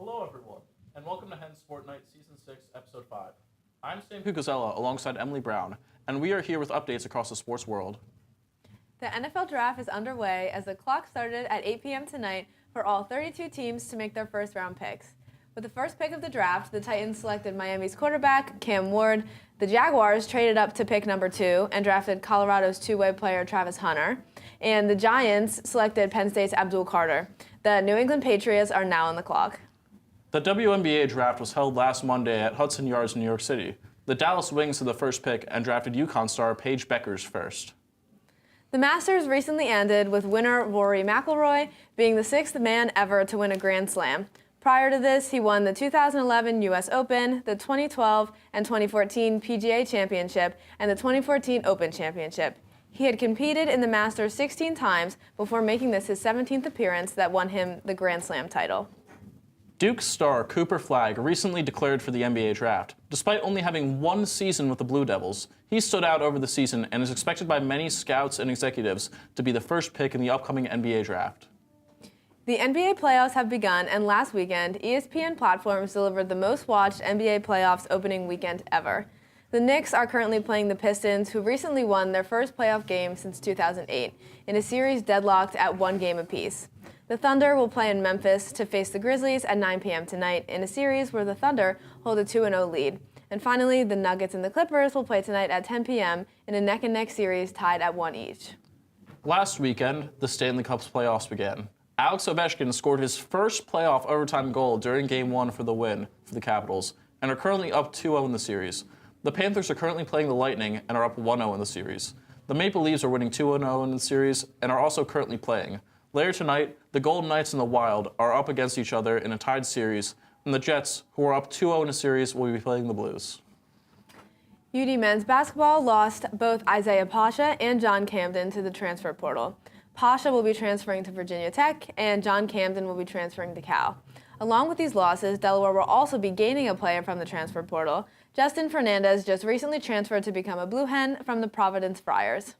Hello, everyone, and welcome to Hens Fortnite Season 6, Episode 5. I'm Sam Cucuzella alongside Emily Brown, and we are here with updates across the sports world. The NFL Draft is underway as the clock started at 8 p.m. tonight for all 32 teams to make their first-round picks. With the first pick of the draft, the Titans selected Miami's quarterback, Cam Ward. The Jaguars traded up to pick number 2 and drafted Colorado's two-way player, Travis Hunter. And the Giants selected Penn State's Abdul Carter. The New England Patriots are now on the clock. The WNBA draft was held last Monday at Hudson Yards in New York City. The Dallas Wings had the first pick and drafted UConn star Paige Beckers first. The Masters recently ended with winner Rory McIlroy being the 6th man ever to win a Grand Slam. Prior to this, he won the 2011 U.S. Open, the 2012 and 2014 PGA Championship, and the 2014 Open Championship. He had competed in the Masters 16 times before making this his 17th appearance that won him the Grand Slam title. Duke star Cooper Flagg recently declared for the NBA draft. Despite only having one season with the Blue Devils, he stood out over the season and is expected by many scouts and executives to be the first pick in the upcoming NBA draft. The NBA playoffs have begun, and last weekend, ESPN platforms delivered the most-watched NBA playoffs opening weekend ever. The Knicks are currently playing the Pistons, who recently won their first playoff game since 2008, in a series deadlocked at one game apiece. The Thunder will play in Memphis to face the Grizzlies at 9 p.m. tonight in a series where the Thunder hold a 2-0 lead. And finally, the Nuggets and the Clippers will play tonight at 10 p.m. in a neck-and-neck series tied at 1 each. Last weekend, the Stanley Cup's playoffs began. Alex Ovechkin scored his first playoff overtime goal during Game 1 for the win for the Capitals and are currently up 2-0 in the series. The Panthers are currently playing the Lightning and are up 1-0 in the series. The Maple Leafs are winning 2-0 in the series and are also currently playing. Later tonight, the Golden Knights and the Wild are up against each other in a tied series, and the Jets, who are up 2-0 in a series, will be playing the Blues. UD men's basketball lost both Isaiah Pasha and John Camden to the transfer portal. Pasha will be transferring to Virginia Tech, and John Camden will be transferring to Cal. Along with these losses, Delaware will also be gaining a player from the transfer portal. Justin Fernandez just recently transferred to become a Blue Hen from the Providence Friars.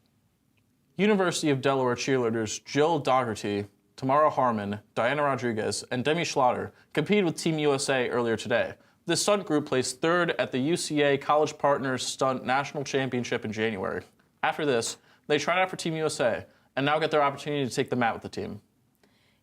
University of Delaware cheerleaders Jill Dougherty, Tamara Harmon, Diana Rodriguez, and Demi Schlatter competed with Team USA earlier today. This stunt group placed third at the UCA College Partners Stunt National Championship in January. After this, they tried out for Team USA and now get their opportunity to take the mat with the team.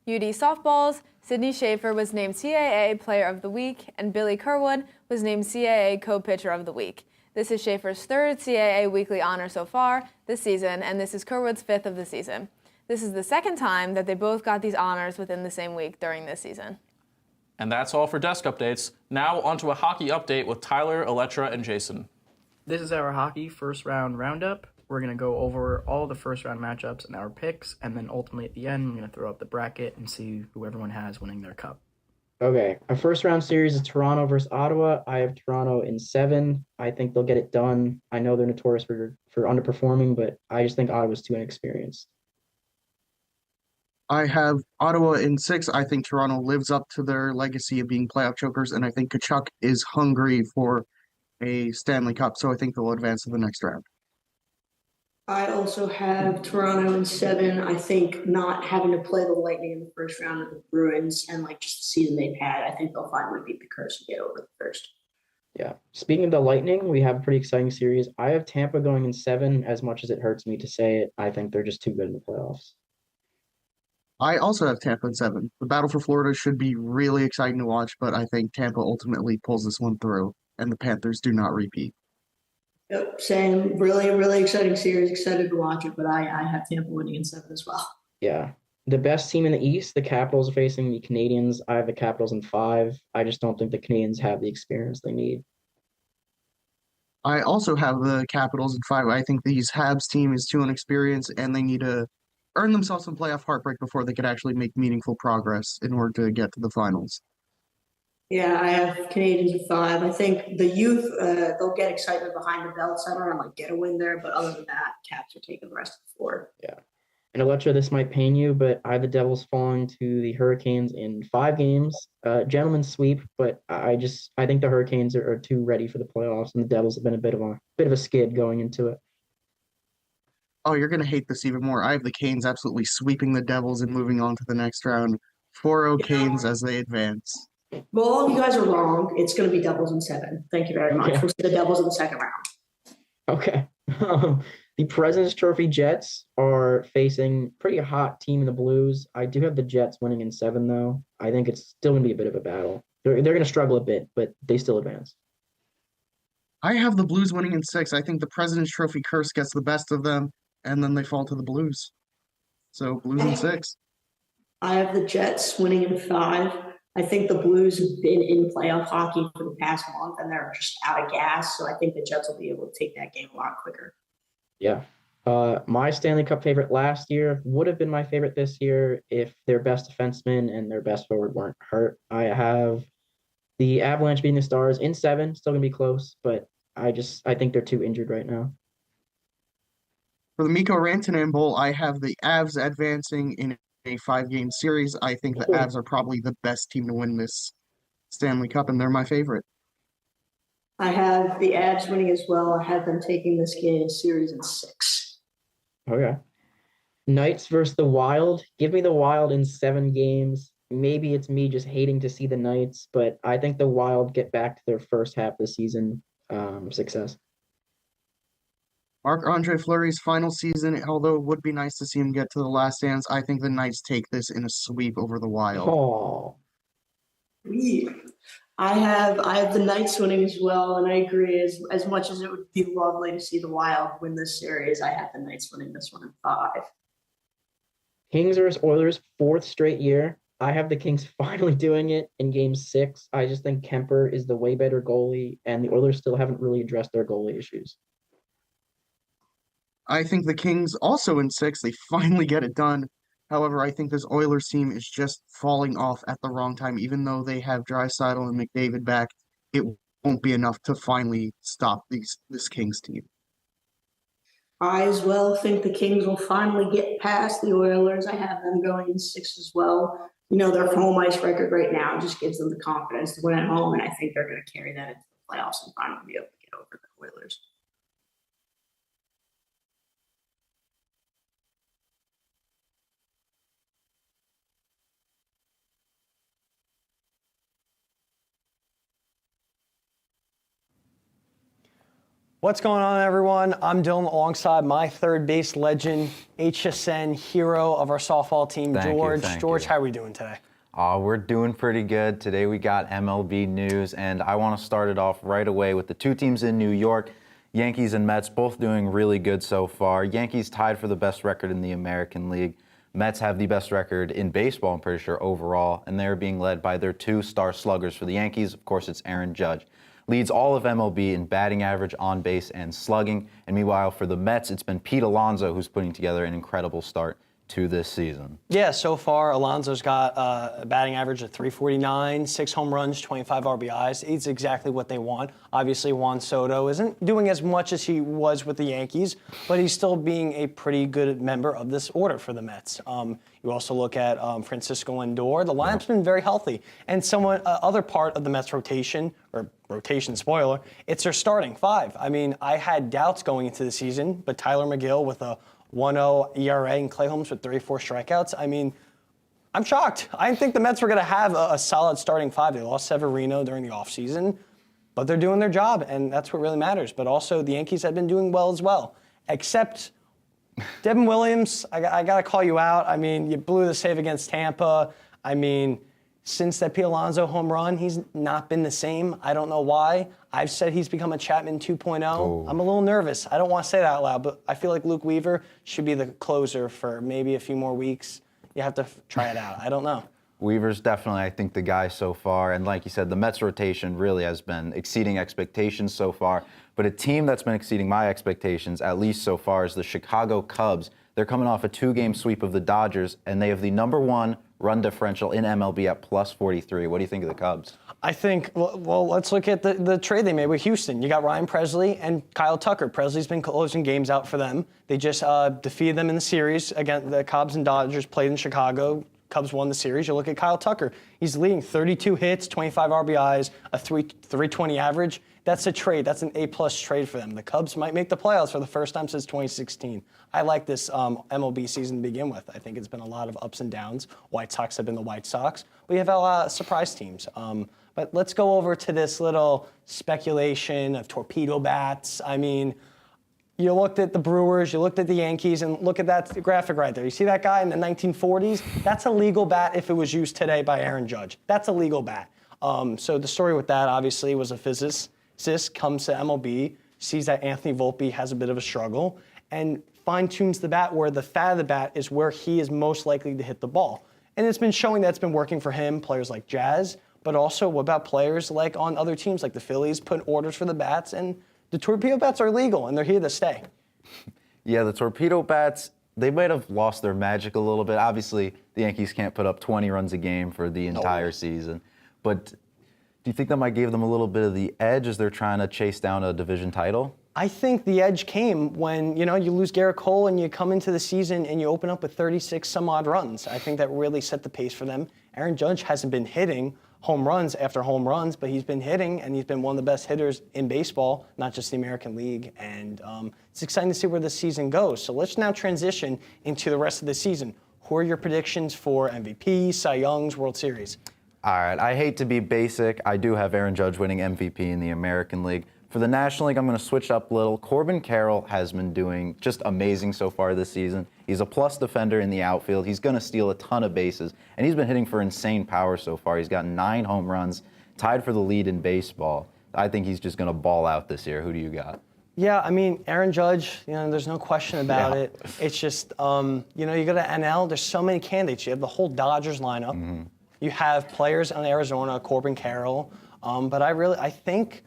UD softballs, Sydney Schaefer was named CAA Player of the Week, and Billy Kerwood was named CAA Co-Pitcher of the Week. This is Schaefer's third CAA weekly honor so far this season, and this is Kerwood's fifth of the season. This is the second time that they both got these honors within the same week during this season. And that's all for desk updates. Now onto a hockey update with Tyler, Elettra, and Jason. This is our hockey first round roundup. We're going to go over all the first round matchups and our picks, and then ultimately at the end, we're going to throw up the bracket and see who everyone has winning their cup. Okay, our first round series is Toronto versus Ottawa. I have Toronto in 7. I think they'll get it done. I know they're notorious for underperforming, but I just think Ottawa's too inexperienced. I have Ottawa in 6. I think Toronto lives up to their legacy of being playoff chokers, and I think Tkachuk is hungry for a Stanley Cup, so I think they'll advance to the next round. I also have Toronto in 7. I think not having to play the Lightning in the first round of the Bruins and just the season they've had, I think they'll finally beat the curse and get over the first. Yeah. Speaking of the Lightning, we have a pretty exciting series. I have Tampa going in 7. As much as it hurts me to say it, I think they're just too good in the playoffs. I also have Tampa in 7. The battle for Florida should be really exciting to watch, but I think Tampa ultimately pulls this one through, and the Panthers do not repeat. Yep, same. Really, really exciting series. Excited to watch it, but I have Tampa winning in 7 as well. Yeah. The best team in the East, the Capitals, are facing the Canadiens. I have the Capitals in 5. I just don't think the Canadiens have the experience they need. I also have the Capitals in 5. I think these Habs team is too inexperienced, and they need to earn themselves some playoff heartbreak before they could actually make meaningful progress in order to get to the finals. Yeah, I have Canadians at 5. I think the youth, they'll get excitement behind the belt center and get a win there. But other than that, Caps are taking the rest of the 4. Yeah. And Elettra, this might pain you, but I have the Devils falling to the Hurricanes in 5 games. Gentleman's sweep, but I think the Hurricanes are too ready for the playoffs, and the Devils have been a bit of a skid going into it. Oh, you're going to hate this even more. I have the Canes absolutely sweeping the Devils and moving on to the next round. 4-0 Canes as they advance. Well, all of you guys are wrong. It's going to be Devils in 7. Thank you very much. Okay. We'll see the Devils in the second round. Okay. The President's Trophy Jets are facing pretty hot team in the Blues. I do have the Jets winning in 7, though. I think it's still going to be a bit of a battle. They're going to struggle a bit, but they still advance. I have the Blues winning in 6. I think the President's Trophy curse gets the best of them, and then they fall to the Blues. So Blues in 6. I have the Jets winning in 5. I think the Blues have been in playoff hockey for the past month, and they're just out of gas. So I think the Jets will be able to take that game a lot quicker. Yeah. My Stanley Cup favorite last year would have been my favorite this year if their best defenseman and their best forward weren't hurt. I have the Avalanche beating the Stars in 7, still gonna be close, but I think they're too injured right now. For the Mikko Rantanen Bowl, I have the Avs advancing in a 5-game series. I think the Avs are probably the best team to win this Stanley Cup, and they're my favorite. I have the Avs winning as well. I have them taking this game series in 6. Okay. Knights versus the Wild. Give me the Wild in 7 games. Maybe it's me just hating to see the Knights, but I think the Wild get back to their first half of the season success. Marc-Andre Fleury's final season, although it would be nice to see him get to the last dance, I think the Knights take this in a sweep over the Wild. Oh. Yeah. I have the Knights winning as well, and I agree. As much as it would be lovely to see the Wild win this series, I have the Knights winning this one in 5. Kings versus Oilers, 4th straight year. I have the Kings finally doing it in game 6. I just think Kemper is the way better goalie, and the Oilers still haven't really addressed their goalie issues. I think the Kings also in 6, they finally get it done. However, I think this Oilers team is just falling off at the wrong time. Even though they have Draisaitl and McDavid back, it won't be enough to finally stop this Kings team. I as well think the Kings will finally get past the Oilers. I have them going in 6 as well. You know, their home ice record right now just gives them the confidence to win at home, and I think they're going to carry that into the playoffs and finally be able to get over the Oilers. What's going on, everyone? I'm Dylan alongside my third base legend, HSN hero of our softball team, George. George, how are we doing today? We're doing pretty good. Today we got MLB news, and I want to start it off right away with the 2 teams in New York, Yankees and Mets, both doing really good so far. Yankees tied for the best record in the American League. Mets have the best record in baseball, I'm pretty sure, overall, and they're being led by their 2 star sluggers. For the Yankees, of course, it's Aaron Judge. Leads all of MLB in batting average, on base, and slugging. And meanwhile, for the Mets, it's been Pete Alonso who's putting together an incredible start to this season. Yeah, so far, Alonso's got a batting average of .349, 6 home runs, 25 RBIs. It's exactly what they want. Obviously, Juan Soto isn't doing as much as he was with the Yankees, but he's still being a pretty good member of this order for the Mets. You also look at Francisco Lindor. The lineup's been very healthy. And other part of the Mets rotation, or rotation spoiler, it's their starting 5. I mean, I had doubts going into the season, but Tyler McGill with a 1.0 ERA and Clay Holmes with 34 strikeouts. I mean, I'm shocked. I didn't think the Mets were going to have a solid starting 5. They lost Severino during the offseason, but they're doing their job, and that's what really matters. But also, the Yankees have been doing well as well, except Devin Williams, I got to call you out. I mean, you blew the save against Tampa. I mean, since that Pete Alonso home run, he's not been the same. I don't know why. I've said he's become a Chapman 2.0. Oh. I'm a little nervous. I don't want to say that out loud, but I feel like Luke Weaver should be the closer for maybe a few more weeks. You have to try it out. I don't know. Weaver's definitely, I think, the guy so far. And like you said, the Mets rotation really has been exceeding expectations so far. But a team that's been exceeding my expectations, at least so far, is the Chicago Cubs. They're coming off a 2-game sweep of the Dodgers, and they have the #1 run differential in MLB at +43. What do you think of the Cubs? I think, well, let's look at the trade they made with Houston. You got Ryan Presley and Kyle Tucker. Presley's been closing games out for them. They just defeated them in the series against the Cubs and Dodgers played in Chicago. Cubs won the series. You look at Kyle Tucker. He's leading 32 hits, 25 RBIs, a 320 average. That's a trade. That's an A-plus trade for them. The Cubs might make the playoffs for the first time since 2016. I like this MLB season to begin with. I think it's been a lot of ups and downs. White Sox have been the White Sox. We have a lot of surprise teams. But let's go over to this little speculation of torpedo bats. I mean, you looked at the Brewers, you looked at the Yankees, and look at that graphic right there. You see that guy in the 1940s? That's a legal bat if it was used today by Aaron Judge. That's a legal bat. So the story with that, obviously, was a physicist comes to MLB, sees that Anthony Volpe has a bit of a struggle, and fine-tunes the bat where the fat of the bat is where he is most likely to hit the ball. And it's been showing that it's been working for him, players like Jazz, but also what about players like on other teams like the Phillies put orders for the bats, and the torpedo bats are legal, and they're here to stay. Yeah, the torpedo bats, they might have lost their magic a little bit. Obviously, the Yankees can't put up 20 runs a game for the entire season. But do you think that might give them a little bit of the edge as they're trying to chase down a division title? I think the edge came when, you lose Garrett Cole and you come into the season and you open up with 36 some odd runs. I think that really set the pace for them. Aaron Judge hasn't been hitting home runs after home runs, but he's been hitting, and he's been one of the best hitters in baseball, not just the American League. And it's exciting to see where the season goes. So let's now transition into the rest of the season. Who are your predictions for MVP, Cy Young's, World Series? All right, I hate to be basic. I do have Aaron Judge winning MVP in the American League. For the National League, I'm going to switch up a little. Corbin Carroll has been doing just amazing so far this season. He's a plus defender in the outfield. He's going to steal a ton of bases, and he's been hitting for insane power so far. He's got 9 home runs, tied for the lead in baseball. I think he's just going to ball out this year. Who do you got? Yeah, I mean, Aaron Judge, there's no question about it. It's just, you go to NL, there's so many candidates. You have the whole Dodgers lineup. Mm-hmm. You have players on Arizona, Corbin Carroll. But I think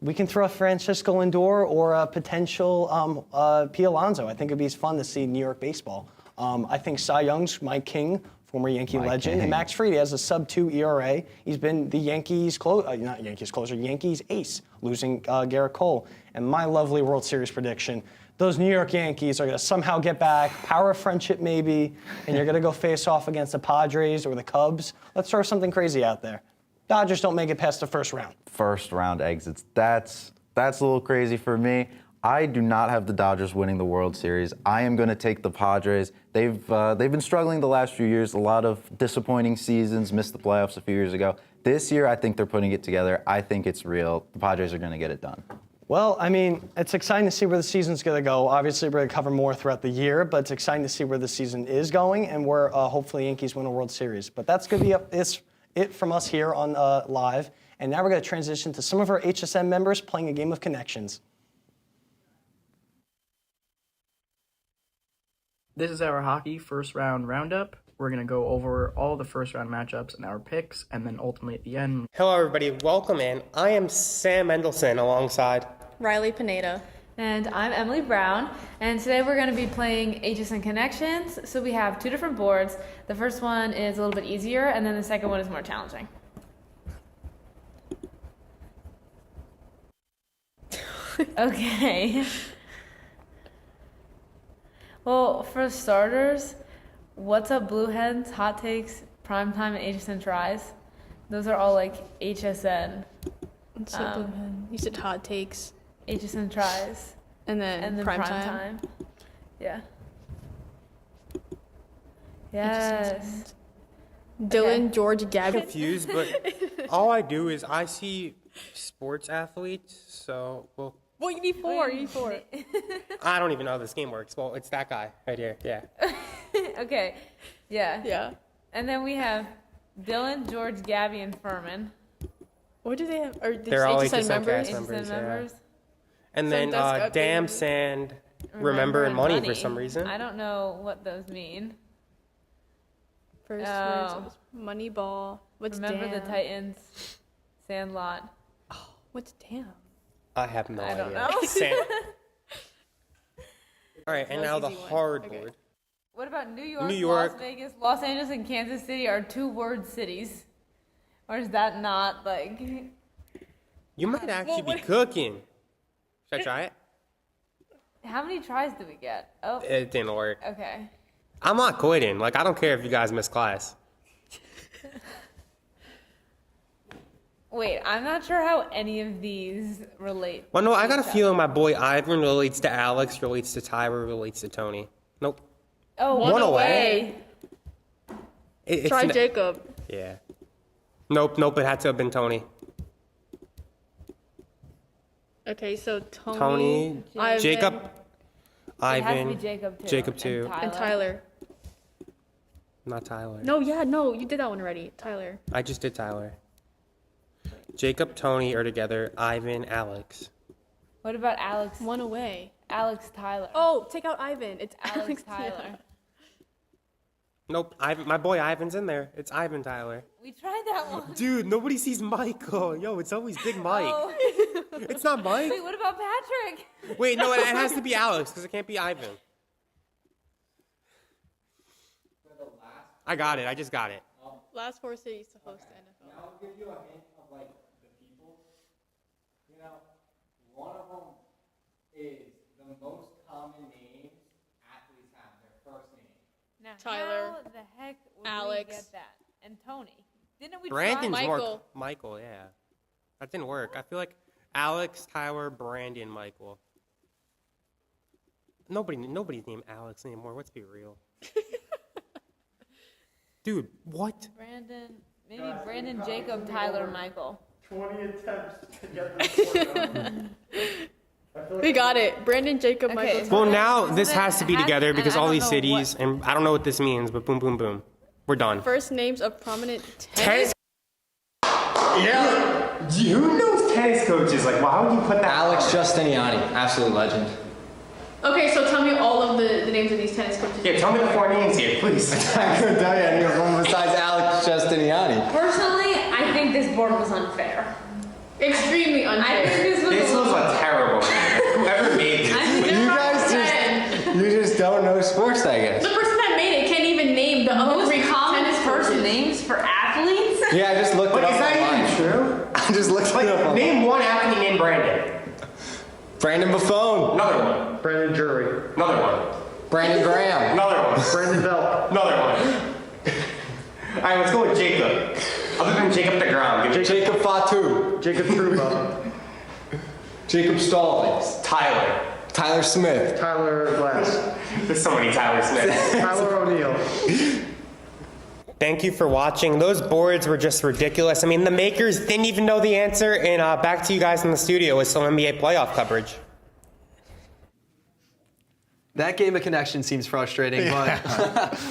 we can throw Francisco Lindor or a potential P. Alonso. I think it'd be fun to see New York baseball. I think Cy Young's Mike King, former Yankee legend, and Max Fried has a sub-2 ERA. He's been the Yankees Yankees ace, losing Garrett Cole. And my lovely World Series prediction: those New York Yankees are going to somehow get back, power of friendship maybe, and you're going to go face off against the Padres or the Cubs. Let's throw something crazy out there. Dodgers don't make it past the first round. First round exits. That's a little crazy for me. I do not have the Dodgers winning the World Series. I am going to take the Padres. They've been struggling the last few years. A lot of disappointing seasons. Missed the playoffs a few years ago. This year, I think they're putting it together. I think it's real. The Padres are going to get it done. Well, I mean, it's exciting to see where the season's going to go. Obviously, we're going to cover more throughout the year, but it's exciting to see where the season is going and where hopefully Yankees win a World Series. But that's going to be it from us here on Live. And now we're going to transition to some of our HSM members playing a game of Connections. This is our hockey first round roundup. We're going to go over all the first round matchups and our picks, and then ultimately at the end. Hello, everybody. Welcome in. I am Sam Mendelson alongside Riley Pineda. And I'm Emily Brown, and today we're going to be playing HSN Connections. So we have 2 different boards. The first one is a little bit easier, and then the second one is more challenging. Okay. Well, for starters, What's Up Blue Hens, Hot Takes, Primetime, and HSN Tries. Those are all like HSN. What's Up Blue Hen? You said Hot Takes. HSN Tries. And then Primetime. Yeah. Yes. Dylan, okay. George, Gabby. Confused, but all I do is I see sports athletes, so well. Well, you need 4. You need 4. I don't even know how this game works. Well, it's that guy right here. Yeah. Okay. Yeah. Yeah. And then we have Dylan, George, Gabby, and Furman. What do they have? Are they They're all HSN members? HSN members. And then Damn Sand, Remember and Money for some reason. I don't know what those mean. First words, Moneyball. What's Remember Damn? the Titans, Sandlot. Oh, what's Damn? I have no idea. I don't know. Sand. All right, and now the hard board. What about New York, Las Vegas, Los Angeles, and Kansas City are 2-word cities? Or is that not like... You might actually be cooking. Should I try it? How many tries do we get? Oh. It didn't work. Okay. I'm not quitting. Like, I don't care if you guys miss class. Wait, I'm not sure how any of these relate. Well, no, I got a to each feeling my boy Ivan relates to Alex, relates to Tyler, relates to Tony. Nope. other. Oh, One away. It's Try Jacob. Yeah. Nope, it had to have been Tony. Okay, so Tony, Tony, Ivan, Jacob, It has to Ivan, be Jacob too. Jacob too. and Tyler. Not Tyler. No, you did that one already. Tyler. I just did Tyler. Jacob, Tony are together. Ivan, Alex. What about Alex? One away. Alex Tyler. Oh, take out Ivan. It's Alex Tyler. Nope, Ivan. My boy Ivan's in there. It's Ivan Tyler. We tried that one. Dude, nobody sees Michael. Yo, it's always Big Mike. Oh. It's not Mike. Wait, what about Patrick? Wait, no, it has to be Alex because it can't be Ivan. I got it. I just got it. Last 4 cities to host the NFL. I'll give you a hint of like the people. You know, one of them is the most common names athletes have, their first name. Now, Tyler, how the heck would Alex, we get that? And Tony. Didn't we Brandon's try? more. Michael, yeah. That didn't work. I feel like Alex, Tyler, Brandon, Michael. Nobody's named Alex anymore. Let's be real. Dude, what? Brandon, maybe Brandon, Jacob, Tyler, Michael. 20 attempts to get the We got it. Brandon, Jacob, Okay. Michael. Well, Tyler. now this has to be Has- together because and I all don't these know cities, and I don't know what this means, but boom, boom, boom. We're done. First names of prominent tennis. Yeah. Who knows tennis coaches? Like, why would you put that? Alex Justiniani, absolute legend. Okay, so tell me all of the names of these tennis coaches. Yeah, tell me the 4 names here, please. I couldn't tell you any of them besides Alex Justiniani. Personally, I think this board was unfair. Extremely unfair. I think This was a terrible one. Whoever made this. You just don't know sports, I guess. The person that made it can't even name the other Most three common tennis first coaches. names for athletes? Yeah, I just looked it up. Is that even true? I just looked it up. Name one athlete named Brandon. Brandon Buffon. Another one. Brandon Jury. Another one. Brandon Graham. Another one. Brandon Bell. Another one. All right, let's go with Jacob. Other than Jacob DeGrom. Jacob Fatu. Jacob Truba. Jacob Stallings. Tyler. Tyler Smith. Tyler Glass. There's so many Tyler Smiths. Tyler O'Neill. Thank you for watching. Those boards were just ridiculous. I mean, the makers didn't even know the answer, and back to you guys in the studio with some NBA playoff coverage. That game of connection seems frustrating, but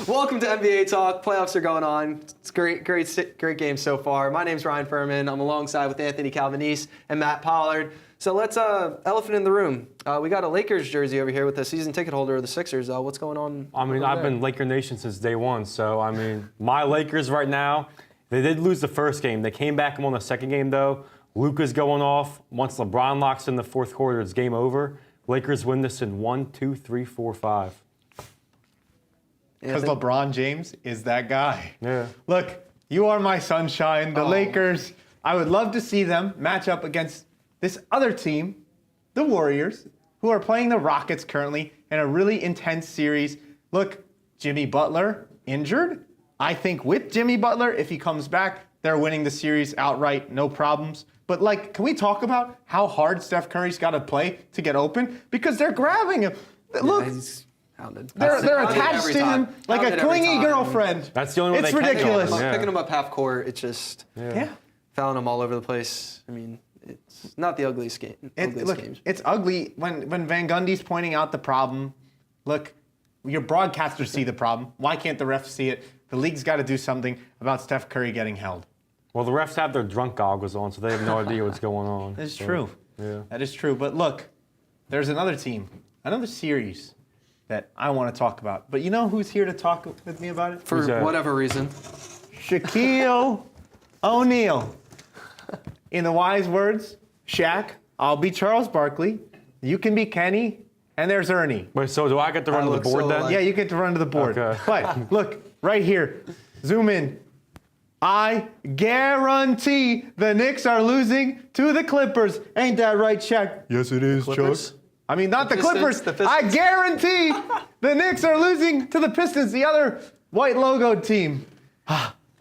welcome to NBA Talk. Playoffs are going on. It's great game so far. My name's Ryan Furman. I'm alongside with Anthony Calvanese and Matt Pollard. So let's elephant in the room. We got a Lakers jersey over here with a season ticket holder of the Sixers. What's going on? I mean, I've been Laker Nation since day one. So I mean, my Lakers right now. They did lose the first game. They came back and won the second game though. Luka's going off. Once LeBron locks in the fourth quarter, it's game over. Lakers win this in 1, 2, 3, 4, 5. Because LeBron James is that guy. Yeah. Look, you are my sunshine. The Lakers, I would love to see them match up against this other team, the Warriors, who are playing the Rockets currently in a really intense series. Look, Jimmy Butler injured. I think with Jimmy Butler, if he comes back, they're winning the series outright, no problems. But, like, can we talk about how hard Steph Curry's got to play to get open? Because they're grabbing him. Look, he's hounded. They're attached to him like a clingy girlfriend. That's the only way it's they can ridiculous. Picking him up half court, it's just fouling him all over the place. I mean, it's not the ugliest game. Games. It's ugly when Van Gundy's pointing out the problem. Look, your broadcasters see the problem. Why can't the refs see it? The league's got to do something about Steph Curry getting held. Well, the refs have their drunk goggles on, so they have no idea what's going on. That's true. Yeah. That is true. But look, there's another team, another series that I want to talk about. But you know who's here to talk with me about it? For whatever reason. Shaquille O'Neal. In the wise words, Shaq, I'll be Charles Barkley, you can be Kenny, and there's Ernie. Wait, so do I get to run to the board then? Yeah, you get to run to the board. Okay. But look, right here, zoom in. I guarantee the Knicks are losing to the Clippers. Ain't that right, Shaq? Yes, it is, Clippers? Chuck. I mean, not the Pistons, Clippers. the I Pistons. guarantee the Knicks are losing to the Pistons, the other white logoed team.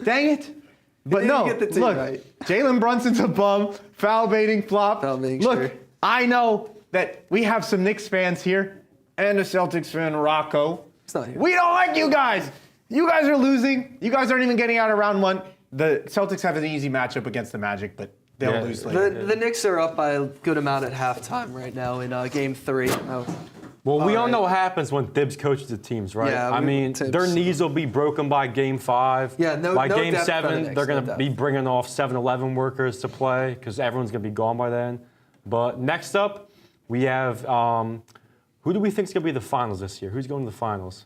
Dang it. But didn't no, get the team look, right. Jalen Brunson's a bum, foul baiting flop. baiting, look, sure. I know that we have some Knicks fans here and a Celtics fan, Rocco. It's not here. We don't like you guys. You guys are losing. You guys aren't even getting out of round one. The Celtics have an easy matchup against the Magic, but they'll lose later. The Knicks are up by a good amount at halftime right now in Game 3. Well, we all know what happens when Thibs coaches the teams, right? Yeah, I mean, Thibs. their knees will be broken by Game 5. Yeah, no- By no Game depth by the 7, Knicks, they're no going to depth. be bringing off 7-Eleven workers to play because everyone's going to be gone by then. But next up, we have who do we think is going to be the finals this year? Who's going to the finals?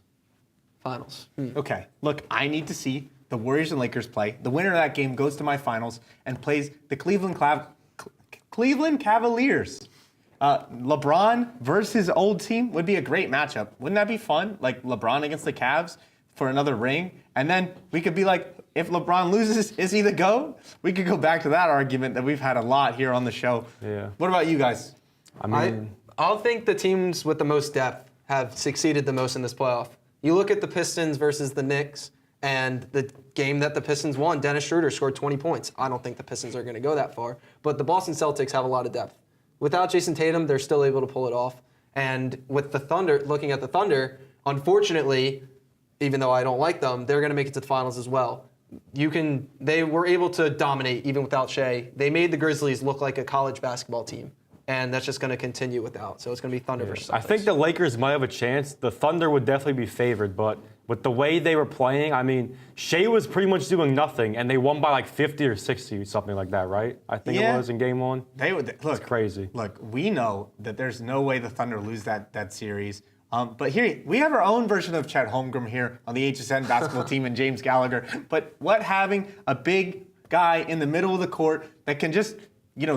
Finals. Okay, look, I need to see the Warriors and Lakers play. The winner of that game goes to my finals and plays the Cleveland Cavaliers. LeBron versus his old team would be a great matchup. Wouldn't that be fun? Like LeBron against the Cavs for another ring. And then we could be like, if LeBron loses, is he the GOAT? We could go back to that argument that we've had a lot here on the show. Yeah. What about you guys? I mean, I'll think the teams with the most depth have succeeded the most in this playoff. You look at the Pistons versus the Knicks, and the game that the Pistons won, Dennis Schroeder scored 20 points. I don't think the Pistons are going to go that far, but the Boston Celtics have a lot of depth. Without Jason Tatum, they're still able to pull it off. And with the Thunder, looking at the Thunder, unfortunately, even though I don't like them, they're going to make it to the finals as well. They were able to dominate even without Shea. They made the Grizzlies look like a college basketball team. And that's just going to continue without. So it's going to be Thunder versus Celtics. I think the Lakers might have a chance. The Thunder would definitely be favored, but with the way they were playing, I mean, Shea was pretty much doing nothing, and they won by like 50 or 60, something like that, right? I think it was in Game 1. They would look. It's crazy. Look, we know that there's no way the Thunder lose that series. But here, we have our own version of Chet Holmgren here on the HSN basketball team and James Gallagher. But what having a big guy in the middle of the court that can just,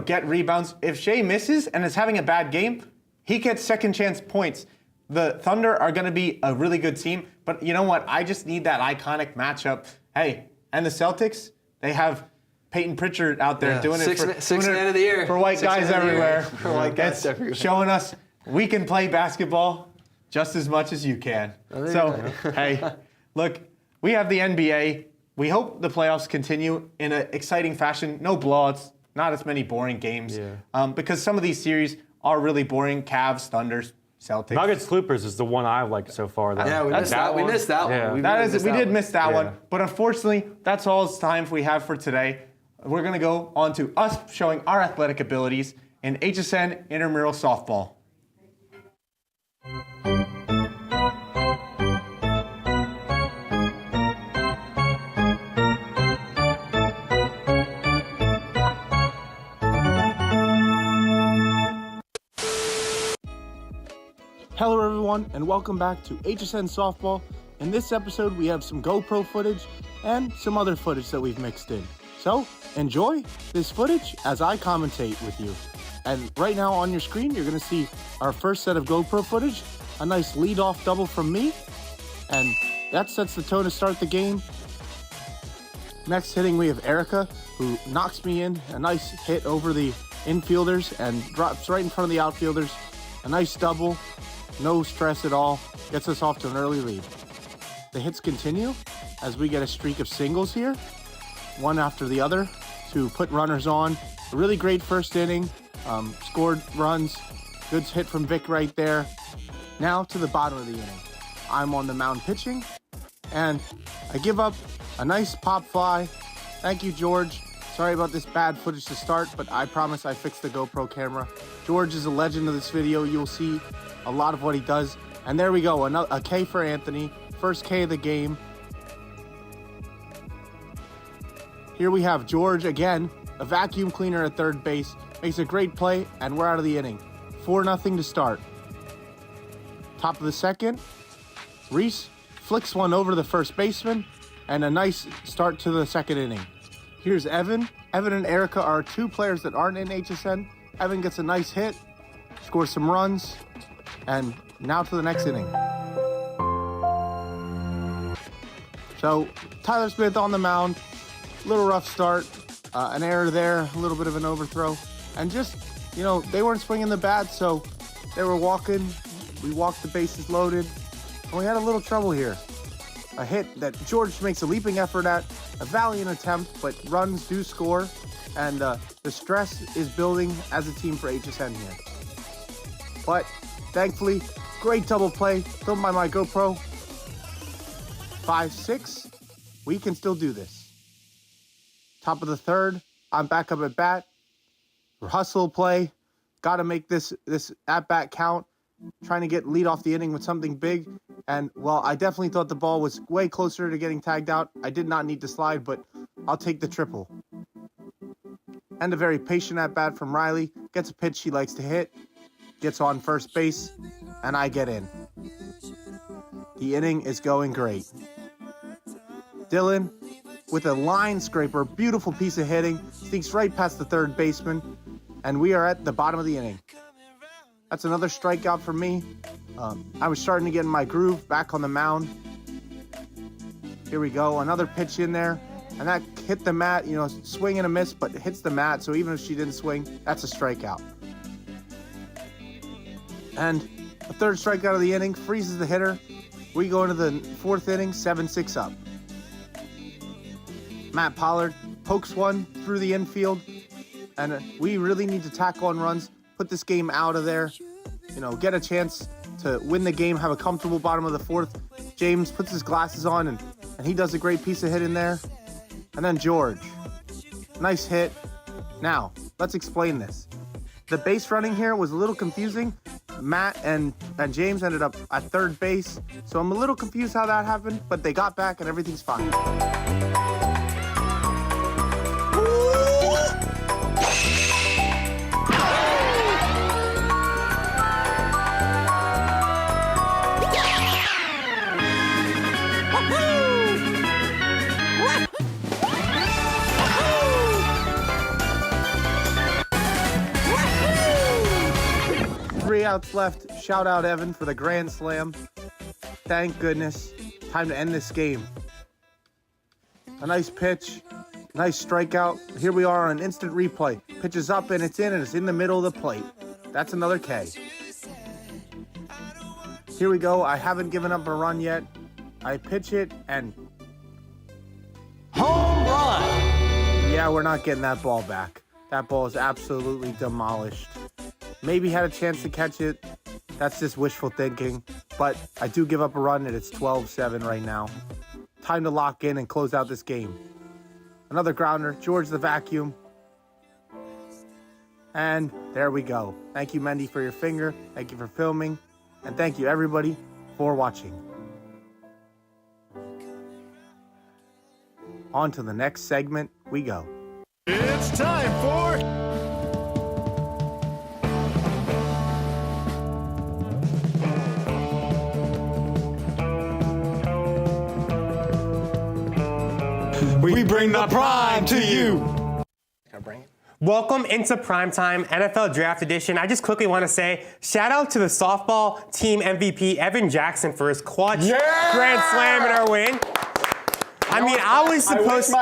get rebounds. If Shea misses and is having a bad game, he gets second chance points. The Thunder are going to be a really good team. But you know what? I just need that iconic matchup. Hey, and the Celtics, they have Peyton Pritchard out there doing it for sixth man of the year. For white guys everywhere. For white guys everywhere. Showing us we can play basketball just as much as you can. So, hey, look, we have the NBA. We hope the playoffs continue in an exciting fashion. No blowouts, not as many boring games. Because some of these series are really boring. Cavs, Thunders, Celtics. Nuggets Clippers is the one I've liked so far. Yeah, we missed that one. We missed that one. Yeah. We did miss that one. But unfortunately, that's all the time we have for today. We're going to go on to us showing our athletic abilities in HSN intramural softball. Hello everyone and welcome back to HSN Softball. In this episode we have some GoPro footage and some other footage that we've mixed in. So enjoy this footage as I commentate with you. And right now on your screen you're going to see our first set of GoPro footage, a nice lead-off double from me, and that sets the tone to start the game. Next hitting we have Erica, who knocks me in, a nice hit over the infielders and drops right in front of the outfielders. A nice double. No stress at all, gets us off to an early lead. The hits continue as we get a streak of singles here, one after the other, to put runners on. A really great first inning, scored runs, good hit from Vic right there. Now to the bottom of the inning. I'm on the mound pitching, and I give up a nice pop fly. Thank you, George. Sorry about this bad footage to start, but I promise I fixed the GoPro camera. George is a legend of this video. You'll see a lot of what he does. And there we go, a K for Anthony. First K of the game. Here we have George again, a vacuum cleaner at third base. Makes a great play, and we're out of the inning. 4-0 to start. Top of the second, Reese flicks one over the first baseman, and a nice start to the second inning. Here's Evan. Evan and Erica are two players that aren't in HSN. Evan gets a nice hit, scores some runs, and now to the next inning. So Tyler Smith on the mound, little rough start, an error there, a little bit of an overthrow, and just, they weren't swinging the bat, so They were walking. We walked the bases loaded. And we had a little trouble here. A hit that George makes a leaping effort at, a valiant attempt, but runs do score. And the stress is building as a team for HSN here. But thankfully, great double play, filmed by my GoPro. 5-6, we can still do this. Top of the third, I'm back up at bat. Hustle play, got to make this at bat count. Trying to get lead off the inning with something big. And while I definitely thought the ball was way closer to getting tagged out, I did not need to slide, but I'll take the triple. And a very patient at bat from Riley. Gets a pitch she likes to hit. Gets on first base, and I get in. The inning is going great. Dylan, with a line scraper, beautiful piece of hitting, sneaks right past the third baseman, and we are at the bottom of the inning. That's another strikeout for me. I was starting to get in my groove, back on the mound. Here we go, another pitch in there, and that hit the mat, swing and a miss, but it hits the mat, so even if she didn't swing, that's a strikeout. And a third strikeout of the inning, freezes the hitter. We go into the fourth inning, 7-6 up. Matt Pollard pokes one through the infield, and we really need to tack on runs, put this game out of there, get a chance to win the game, have a comfortable bottom of the fourth. James puts his glasses on, and he does a great piece of hit in there. And then George, nice hit. Now, let's explain this. The base running here was a little confusing. Matt and James ended up at third base, so I'm a little confused how that happened, but they got back and everything's fine. 3 outs left. Shout out Evan for the grand slam. Thank goodness. Time to end this game. A nice pitch. Nice strikeout. Here we are on an instant replay. Pitch is up and it's in, and it's in the middle of the plate. That's another K. Here we go. I haven't given up a run yet. I pitch it and... home run! Yeah, we're not getting that ball back. That ball is absolutely demolished. Maybe had a chance to catch it. That's just wishful thinking. But I do give up a run, and it's 12-7 right now. Time to lock in and close out this game. Another grounder. George the vacuum. And there we go. Thank you, Mendy, for your finger. Thank you for filming. And thank you, everybody, for watching. On to the next segment we go. It's time for... We bring the prime to you. Welcome into Primetime NFL Draft Edition. I just quickly want to say, shout out to the softball team MVP, Evan Jackson, for his clutch grand slam in our win. I mean, I was supposed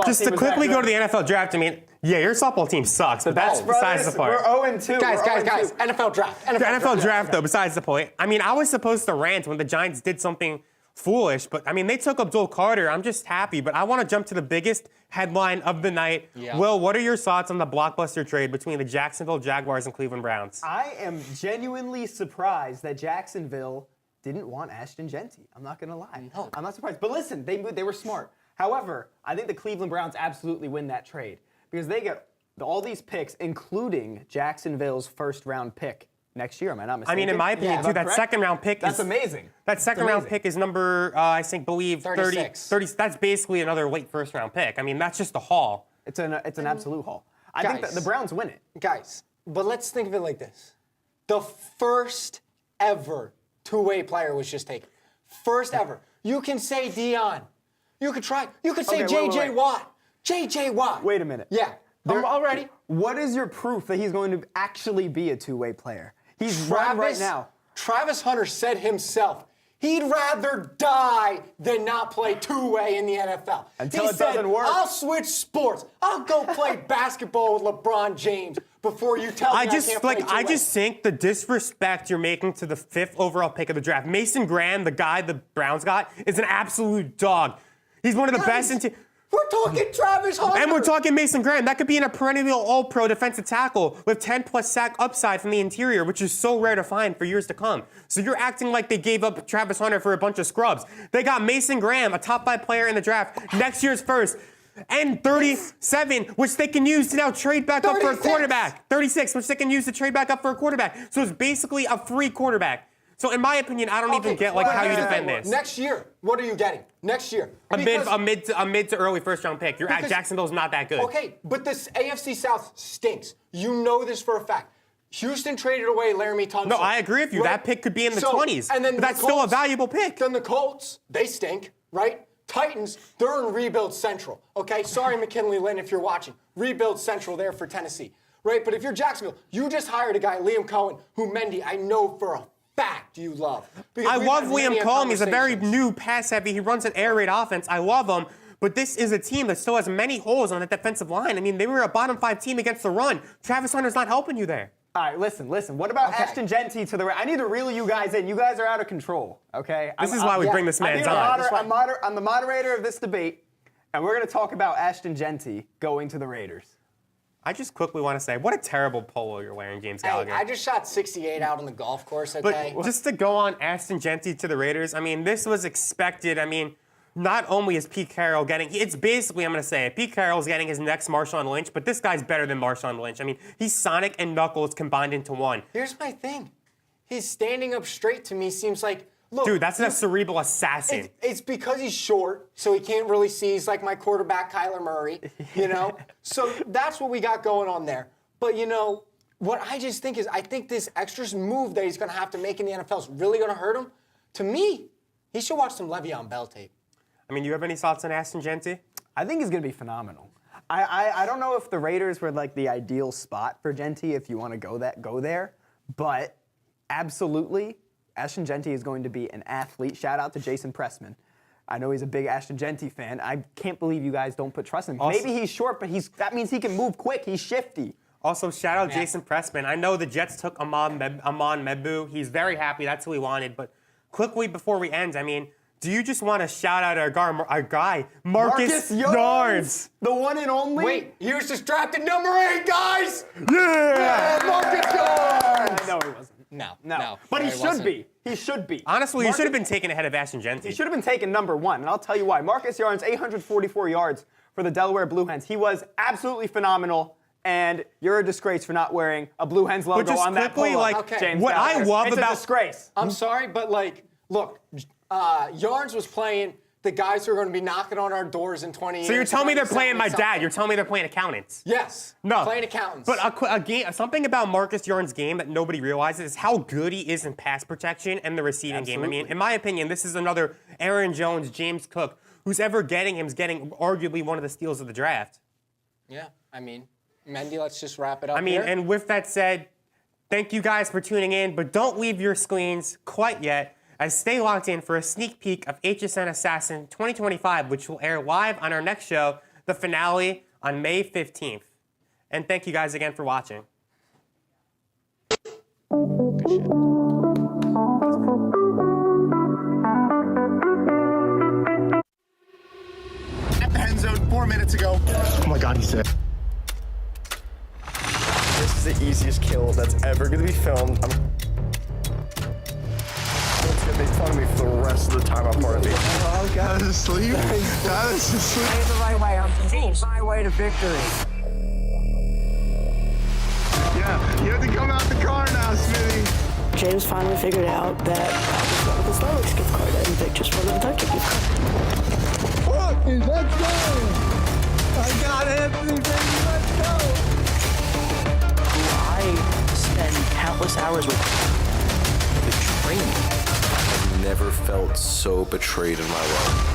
just to quickly go to the NFL Draft. I mean, yeah, your softball team sucks, but that's besides the point. We're 0-2. Guys, NFL Draft. NFL Draft, though, besides the point. I mean, I was supposed to rant when the Giants did something foolish, but I mean, they took Abdul Carter. I'm just happy, but I want to jump to the biggest headline of the night. Yeah. Will, what are your thoughts on the blockbuster trade between the Jacksonville Jaguars and Cleveland Browns? I am genuinely surprised that Jacksonville didn't want Ashton Genty. I'm not going to lie. No. I'm not surprised. But listen, they were smart. However, I think the Cleveland Browns absolutely win that trade because they get all these picks, including Jacksonville's first-round pick next year. Am I not mistaken? I mean, in my opinion, too, that second-round pick that's amazing. That second-round pick is number, I believe, 30. That's basically another late first-round pick. I mean, that's just a haul. It's an absolute haul. I think that the Browns win it. Guys, but let's think of it like this. The first ever two-way player was just taken. First ever. You can say Dion. You could try. You could say J.J. Watt. J.J. Watt. Wait a minute. Yeah. I'm already. What is your proof that he's going to actually be a two-way player? He's run right now. Travis Hunter said himself He'd rather die than not play two-way in the NFL. Until He it said, doesn't work. I'll switch sports. I'll go play basketball with LeBron James before you tell me I can't play two-way. I just think the disrespect you're making to the 5th overall pick of the draft. Mason Graham, the guy the Browns got, is an absolute dog. He's one of the best in We're talking Travis Hunter. And we're talking Mason Graham. That could be in a perennial all-pro defensive tackle with 10+ sack upside from the interior, which is so rare to find for years to come. So you're acting like they gave up Travis Hunter for a bunch of scrubs. They got Mason Graham, a top 5 player in the draft, next year's first, and 37, which they can use to now trade back up for a quarterback. 36, which they can use to trade back up for a quarterback. So it's basically a free quarterback. So in my opinion, I don't even get how you defend this. Next year, what are you getting? Next year. A mid to early first-round pick. Jacksonville's not that good. Okay, but this AFC South stinks. You know this for a fact. Houston traded away Laramie Tunsil. No, I agree with you. Right? That pick could be in the 20s. And then but that's still a valuable pick. Then the Colts, they stink, right? Titans, they're in rebuild central. Okay, sorry, McKinley Lynn, if you're watching. Rebuild central there for Tennessee, right? But if you're Jacksonville, you just hired a guy, Liam Cohen, who Mendy, I know for a fact you love. I love Liam Cohen. He's a very new pass-heavy. He runs an air raid offense. I love him. But this is a team that still has many holes on the defensive line. I mean, they were a bottom 5 team against the run. Travis Hunter's not helping you there. All right, listen. What about Ashton Genty to the right? I need to reel you guys in. You guys are out of control, okay? This is why we bring this man on. I'm the moderator of this debate, and we're going to talk about Ashton Genty going to the Raiders. I just quickly want to say, what a terrible polo you're wearing, James Gallagher. Hey, I just shot 68 out on the golf course, okay? But just to go on Ashton Genty to the Raiders, I mean, this was expected. I mean, not only is Pete Carroll getting, it's basically, I'm going to say it, Pete Carroll's getting his next Marshawn Lynch, but this guy's better than Marshawn Lynch. I mean, he's Sonic and Knuckles combined into one. Here's my thing. His standing up straight to me seems like, look. Dude, that's a cerebral assassin. It's because he's short, so he can't really see. He's like my quarterback, Kyler Murray, you know? So that's what we got going on there. But, you know, what I just think is I think this extra move that he's going to have to make in the NFL is really going to hurt him. To me, he should watch some Le'Veon Bell tape. I mean, you have any thoughts on Ashton Genty? I think he's going to be phenomenal. I don't know if the Raiders were like the ideal spot for Genty if you want to go there, but absolutely, Ashton Genty is going to be an athlete. Shout out to Jason Pressman. I know he's a big Ashton Genty fan. I can't believe you guys don't put trust in him. Also, maybe he's short, but that means he can move quick. He's shifty. Also, shout out Jason Pressman. I know the Jets took Amon Mebu. He's very happy. That's who he wanted. But quickly before we end, I mean, do you just want to shout out our guy, Marcus Yards? The one and only? Wait, he was just drafted number 8, guys! Yeah! Marcus Yards! No, he wasn't. No. But he should be. He should be. Honestly, he should have been taken ahead of Ashton Genty. He should have been taken number 1, and I'll tell you why. Marcus Yards, 844 yards for the Delaware Blue Hens. He was absolutely phenomenal, and you're a disgrace for not wearing a Blue Hens logo on that polo. James what Gallagher. I love it's about a disgrace. I'm sorry, but look, Yards was playing the guys who are going to be knocking on our doors in 20 years. So you're telling me they're playing my dad. You're telling me they're playing accountants. Yes. No. Playing accountants. But something about Marcus Yarns' game that nobody realizes is how good he is in pass protection and the receiving game. I mean, in my opinion, this is another Aaron Jones, James Cook. Who's ever getting him is getting arguably one of the steals of the draft. Yeah, I mean, Mendy, let's just wrap it up here. And with that said, thank you guys for tuning in, but don't leave your screens quite yet. Stay locked in for a sneak peek of HSN Assassin 2025, which will air live on our next show, the finale, on May 15th. And thank you guys again for watching. At the end zone 4 minutes ago. Oh my God, he's sick. This is the easiest kill that's ever going to be filmed. They make fun of me for the rest of the time I'm part of it. Oh, God is asleep. God is asleep. Play the right way. I'm convinced. My way to victory. Yeah, you have to come out the car now, Smitty. James finally figured out that I was one with the Starbucks gift card and Vic just wanted the Dunkin' gift card. Let's go! I got Anthony, baby, let's go! I spend countless hours with Betraying. I've never felt so betrayed in my life.